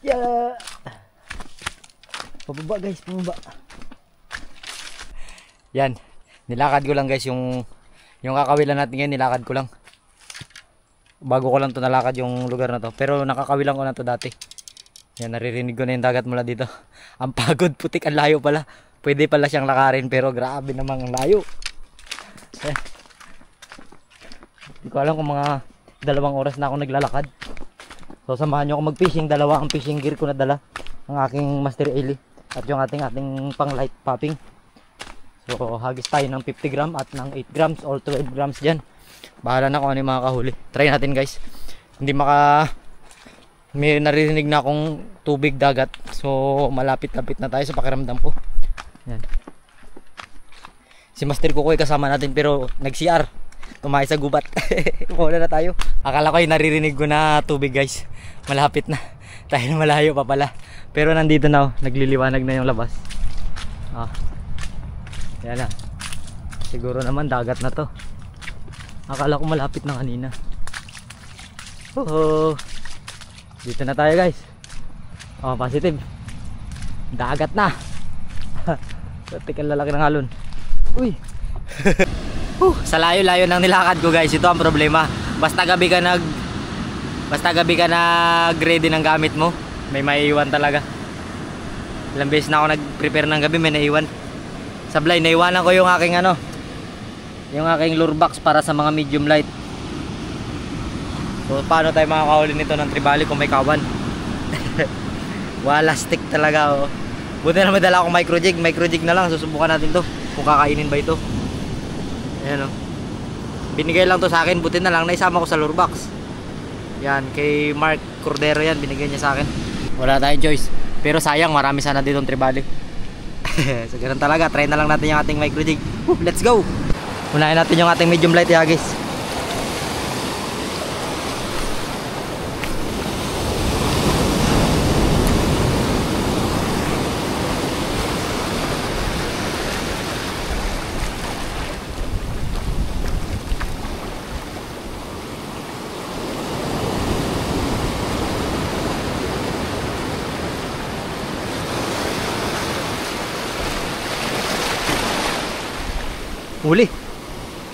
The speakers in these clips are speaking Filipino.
Yeah. Pababa guys, pababa. Yan. Nilakad ko lang guys yung kakawilan natin ngayon, nilakad ko lang. Bago ko lang to nalakad yung lugar na to. Pero nakakawilan ko na to dati. Yan, naririnig ko na yung dagat mula dito. Ang pagod, putik, ang layo pala. Pwede pala siyang lakarin pero grabe namang ang layo. Yan. Hindi ko alam kung mga 2 oras na ako naglalakad. So samahan nyo ako mag-fishing. Dalawa ang fishing gear ko na dala. Ang aking Master Eli at yung ating pang light popping. So hagis tayo ng 50 gram at ng 8 grams or 12 grams dyan. Bahala na kung ano yung mga kahuli. Try natin guys. Hindi may naririnig na akong tubig dagat. So malapit-lapit na tayo sa pakiramdam ko. Yan. Si Master Kukoy kasama natin pero nag-CR. Tumahay sa gubat. Muna na tayo. Akala ko ay naririnig ko na tubig guys. Malapit na. Dahil malayo pa pala. Pero nandito na oh. Nagliliwanag na yung labas. Yan na. Siguro naman dagat na to. Akala ko malapit na kanina. Dito na tayo guys. Positive. Dagat na. Tikal lalaki ng alon. Uy. Sa layo-layo ng nilakad ko guys, ito ang problema. Basta gabi ka nag-ready ng gamit mo, may maiiwan talaga. Ilang beses na ako nag-prepare ng gabi, may naiwan. Sablay, naiwanan ko yung aking yung aking lure box para sa mga medium light. So paano tayo makakahuli nito ng tribali kung may kawan? Wala, stick talaga oh. Buti na may dala akong micro jig na lang. Susubukan natin to kung kakainin ba ito. Ayan o. Binigay lang to sa akin. Buti na lang naisama ko sa lure box. Yan, kay Mark Cordero yan. Binigay niya sa akin. Wala tayong choice. Pero sayang, marami sana ditong tribali. So ganun talaga. Try na lang natin yung ating micro jig. Let's go. Unahin natin yung ating medium light yagis.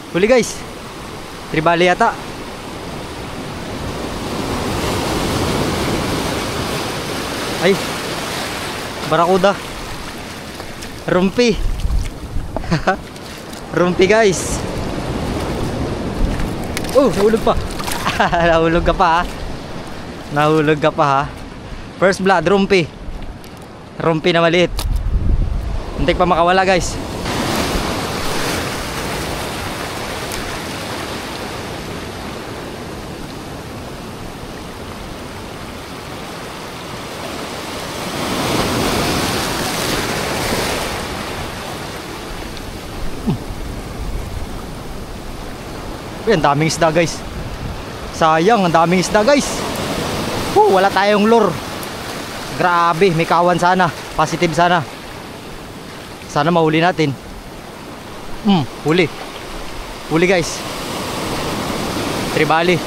Huli guys. Tribali yata. Ay, barakuda. Rumpi. Rumpi guys. Nahulog pa. Nahulog ka pa ha. Nahulog ka pa ha. First blood, rumpi. Rumpi na maliit. Hindi pa makawala guys. Ang daming isda guys. Sayang, ang daming isda guys. Wala tayong lure. Grabe, may kawan sana. Positive sana. Sana mahuli natin. Huli. Huli guys. Tribali.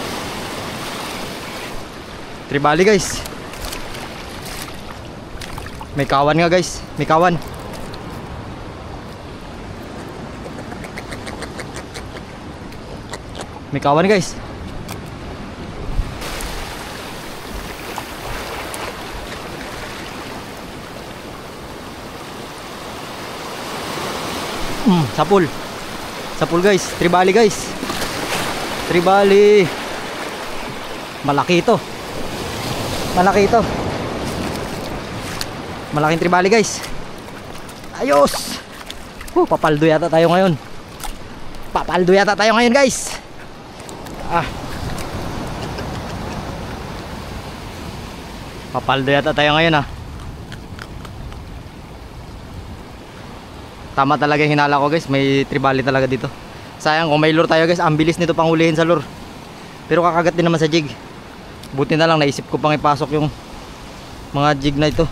Tribali guys. May kawan nga guys. May kawan. May kawan guys. Sapul. Sapul guys. Tribali guys. Tribali. Malaki ito. Malaki ito. Malaking tribali guys. Ayos. Papaldo yata tayo ngayon. Papaldo yata tayo ngayon guys. Papaldo yata tayo ngayon Tama talaga yung hinala ko guys. May tribali talaga dito. Sayang kung may lure tayo guys. Ang bilis nito pang hulihin sa lure. Pero kakagat din naman sa jig. Buti na lang naisip ko pang ipasok yung mga jig na ito.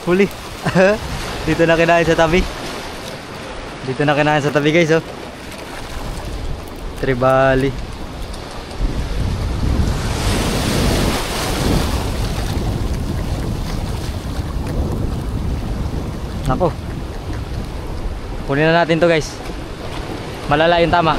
Huli. Dito na kinain sa tabi. Dito na kinain sa tabi guys, oh. Tribali. Nako. Kunin na natin to guys. Malala yung tama.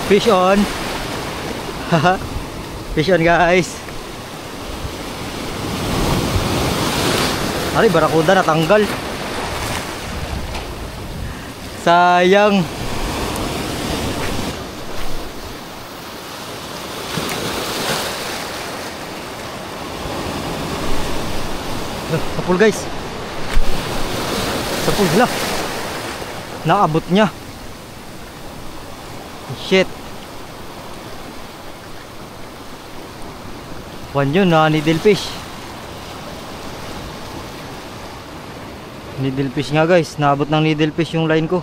Fish on. Fish on guys. Ari, barakuda natanggal. Sayang. Sapul guys. Sapul lah. Naabot niya. Shit. Wan yun na needlefish. Needlefish nga guys. Naabot ng needlefish yung line ko.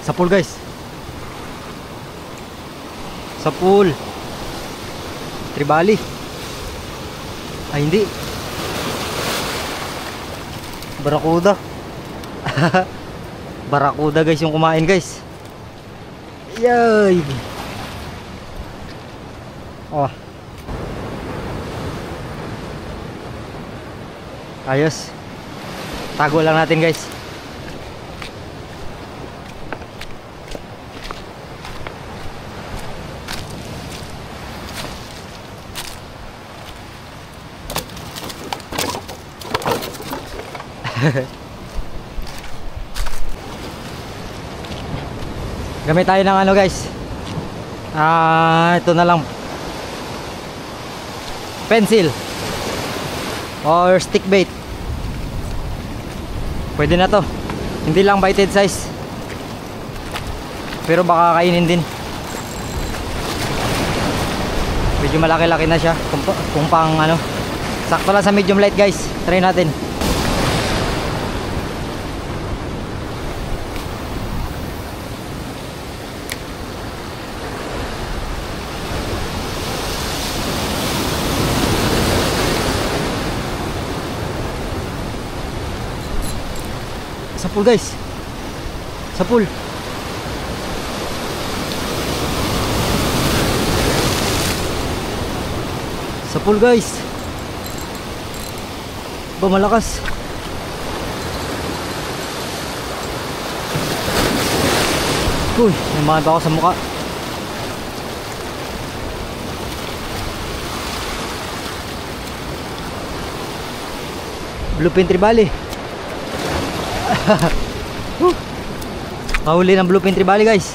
Sapul guys. Sapul. Tribali. Ay hindi. Barakuda. Barakuda guys yung kumain guys. Yay. Oh. Ayos. Tago lang natin guys. Gamit tayo ng ano guys. Ito na lang. Pencil or stick bait. Pwede na to. Hindi lang baited size. Pero baka kainin din. Medyo malaki-laki na siya. Kung pang ano. Sakto lang sa medium light guys. Try natin. Sapul guys. Sapul. Sapul guys. Ba malakas. Uy, may mga ako sa mukha. Bluefin tribali. Kahuli ng bluefin tribali guys.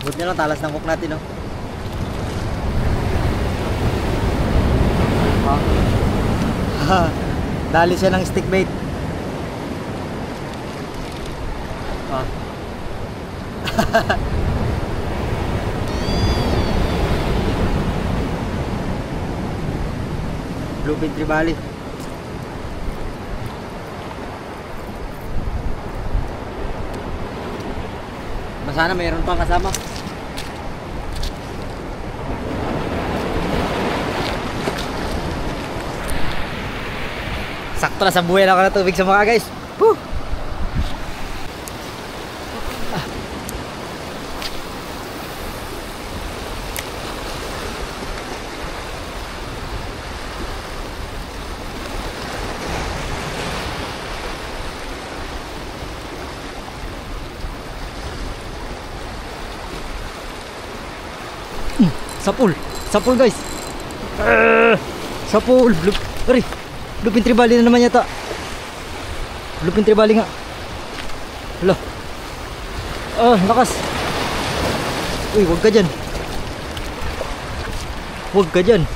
Buti na lang talas ng hook natin, no? Dali siya ng stick bait. Bluefin tribali. Sana mayroon pang kasama. Sakto na sa buhay na ako na tubig sa mukha guys. Woo! Sapul. Sapul guys. Sapul. Bluefin tribali na naman yata. Bluefin trevally nga. Hala. Ah, lakas. Uy, wag ka dyan. Huwag ka dyan.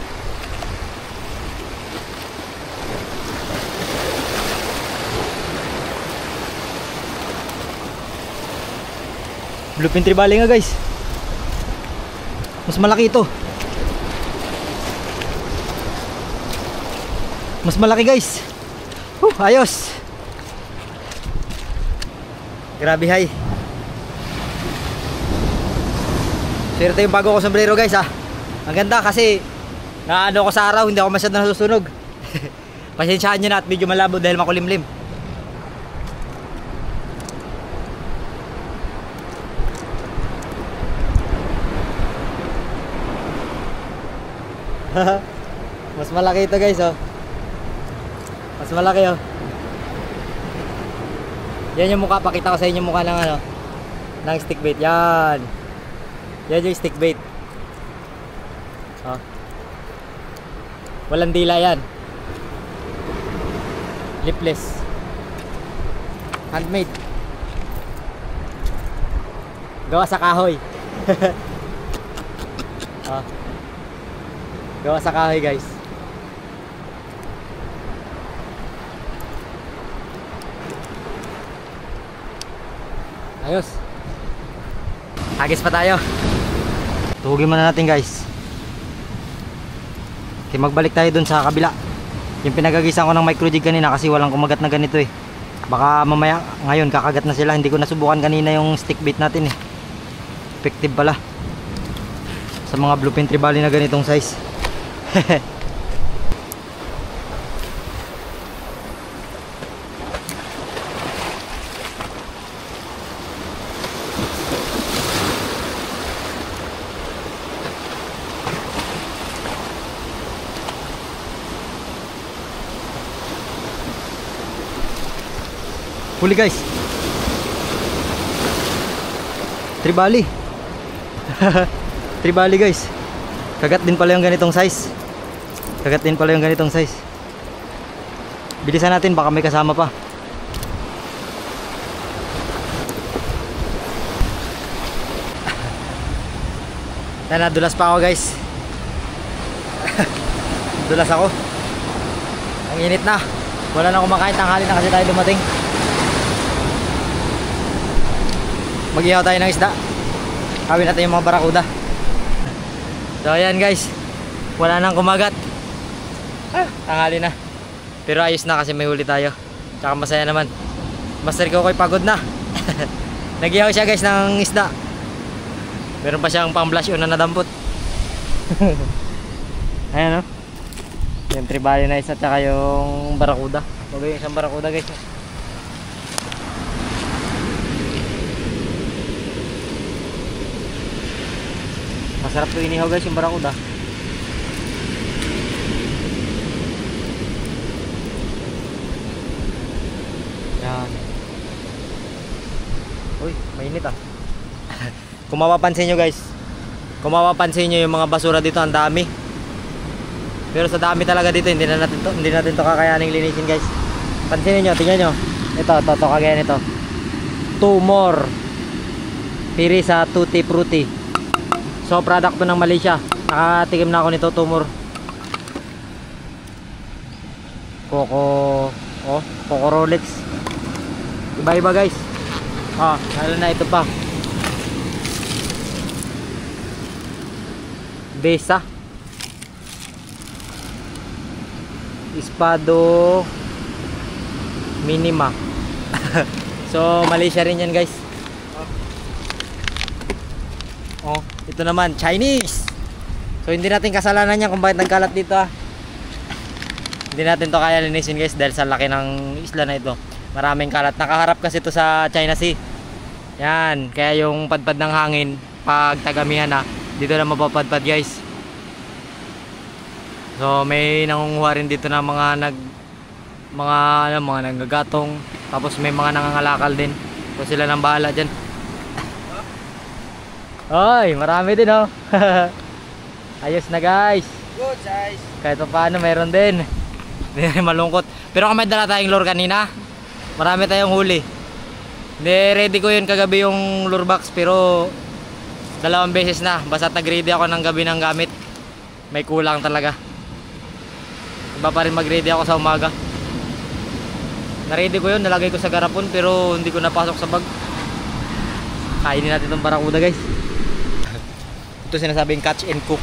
Bluefin trevally nga guys. Mas malaki ito. Mas malaki guys. Ayos. Grabe hay. Swerte yung bago ko sombrero guys ah. Ang ganda kasi naano ko sa araw, hindi ako masyadong nasusunog. Pasensyahan nyo na at medyo malabo dahil makulimlim. Mas malaki ito guys oh. Mas malaki oh. Yan yung mukha, pakita ko sa inyo mukha ng ano, ng stick bait. Yan. Yan yung stick bait. Oh. Walang dila yan. Lipless. Handmade. Gawa sa kahoy. Oh. Gawa sa kahoy guys. Ayos. Hagis pa tayo. Tuhugin muna natin guys. Okay, magbalik tayo dun sa kabila. Yung pinagagisan ko ng micro jig kanina kasi walang kumagat na ganito eh. Baka mamaya ngayon kakagat na sila. Hindi ko nasubukan kanina yung stick bait natin eh. Effective pala sa mga bluefin trevally na ganitong size. Huli guys. Trevally. Trevally guys. Kagat din pala yung ganitong size. Kagat din pala yung ganitong size. Bilisan natin baka may kasama pa. Nadulas pa ako guys. Dulas ako. Ang init na. Wala na kumakain, tanghali na kasi tayo dumating. Mag-ihaw tayo ng isda. Kawin natin yung mga barakuda. So ayan guys, wala nang kumagat. Tanghali na. Pero ayos na kasi may huli tayo. Tsaka masaya naman. Master ko ko'y pagod na. Nag-ihaw siya guys ng isda. Meron pa siyang pang blush on na nadampot. Ayan o. Yung trevally na isa tsaka yung barakuda. Huwag yung isang barakuda guys. Masarap to inihaw guys yung barakuda. Yan. Uy, mainit ah. Kung mapapansin nyo guys, kung mapapansin nyo yung mga basura dito ang dami. Pero sa dami talaga dito hindi natin to kakayaning linisin guys. Pansinin nyo, tingnan nyo. Ito kagaya nito. 2 more piri sa Tutti Frutti. So product to ng Malaysia. Nakatikim na ako nito, 2 more. Coco Rolex. Iba-iba guys. Lalo na ito pa. Besa. Espado Minima. So Malaysia rin yan guys. Ito naman Chinese. So hindi natin kasalanan yan kung bakit nagkalat dito Hindi natin to kaya linisin guys dahil sa laki ng isla na ito. Maraming kalat. Nakaharap kasi ito sa China Sea. Yan, kaya yung padpad ng hangin pag tagamihan na dito na mapapadpad guys. So may nangunguha rin dito na mga nanggagatong, tapos may mga nangangalakal din. So sila nang bahala diyan. Oy, marami din Ayos na guys. Good size. Kahit pa paano meron din. Hindi malungkot. Pero kung may dala tayong lure kanina, marami tayong huli. Hindi, ready ko yun kagabi yung lure box, pero 2 beses na. Basta nag-ready ako ng gabi ng gamit. May kulang talaga. Iba pa rin mag-ready ako sa umaga. Na-ready ko yun, nalagay ko sa garapon, pero hindi ko napasok sa bag. Kainin natin itong barakuda, guys. Ito sinasabing catch and cook.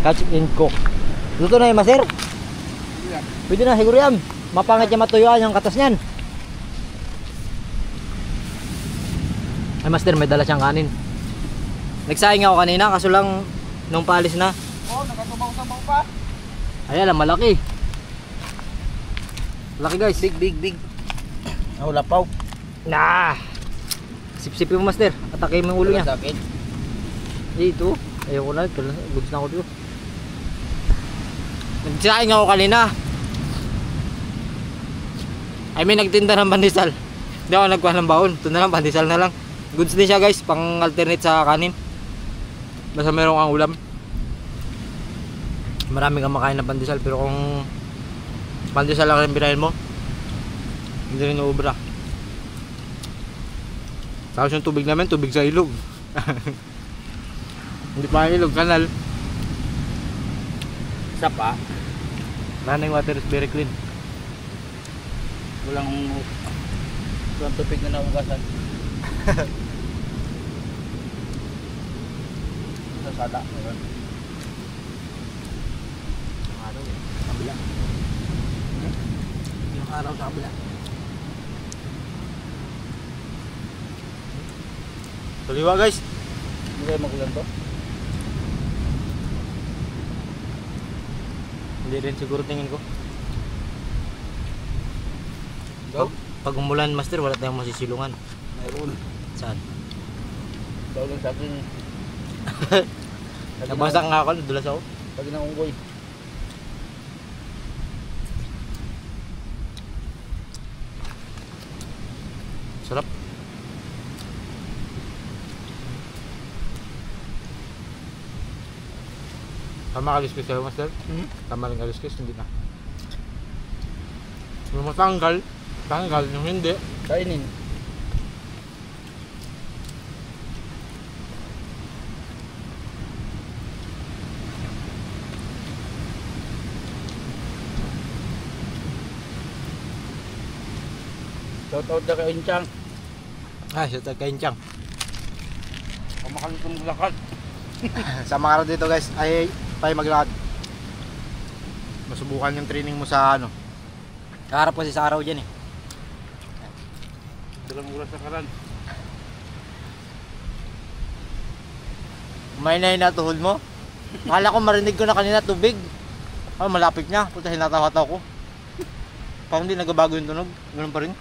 Catch and cook. Luto na yung master? Pwede na, siguro yan. Mapangit yung matuyuan yung katas niyan. Ay master, may dala siyang kanin. Nagsaing ako kanina, kaso lang nung paalis na. Oh, nagatubaw-sabaw pa. Ayan, malaki. Malaki guys. Big. Lapaw. Nah. Sip-sipin mo master. Atake mo yung ulo niya. Sakit. Dito. Ayoko na. Goods na ako dito. Nagsaing ako kanina. I mean, nagtinda ng pandesal. Hindi ako nagkuha ng baon. Ito na lang, pandesal na lang. Goods din siya guys, pang alternate sa kanin. Basta meron kang ulam. Marami kang makain ng pandesal, pero kung pandesal lang rin binahin mo, hindi rin uubra. Tapos yung tubig namin, tubig sa ilog. Hindi pa ilog, kanal. Sapa. Running water is very clean. Walang tubig na naugasan. Sa sada. Yung araw sa kabila. Yung araw sa kabila. Tuliwa guys. Hindi kayo magulan to? Hindi rin siguro tingin ko. Go? Pag umulan master, wala tayong masisilungan. Mayroon. Saan? Daw lang sa akin. Nabasa nga ako, nadulas ako. Pag inaunggoy. Sarap. Tama kaliskis sa'yo master? Tama rin kaliskis, hindi na. Yung matanggal, tanggal, yung hindi. Kainin. Shout-out na kay Inchang. Siya tagkainchang. Pamakalit ng lakad. Sa mga araw dito guys, ay tayo maglakad. Masubukan yung training mo sa ano. Kaharap kasi sa araw dyan eh. Dalang oras sa karan. May tuhod mo. Akala ko marinig ko na kanina tubig. Malapit niya. Punta hinataw-hataw ko. Parang hindi nagbabago yung tunog. Ganun pa rin.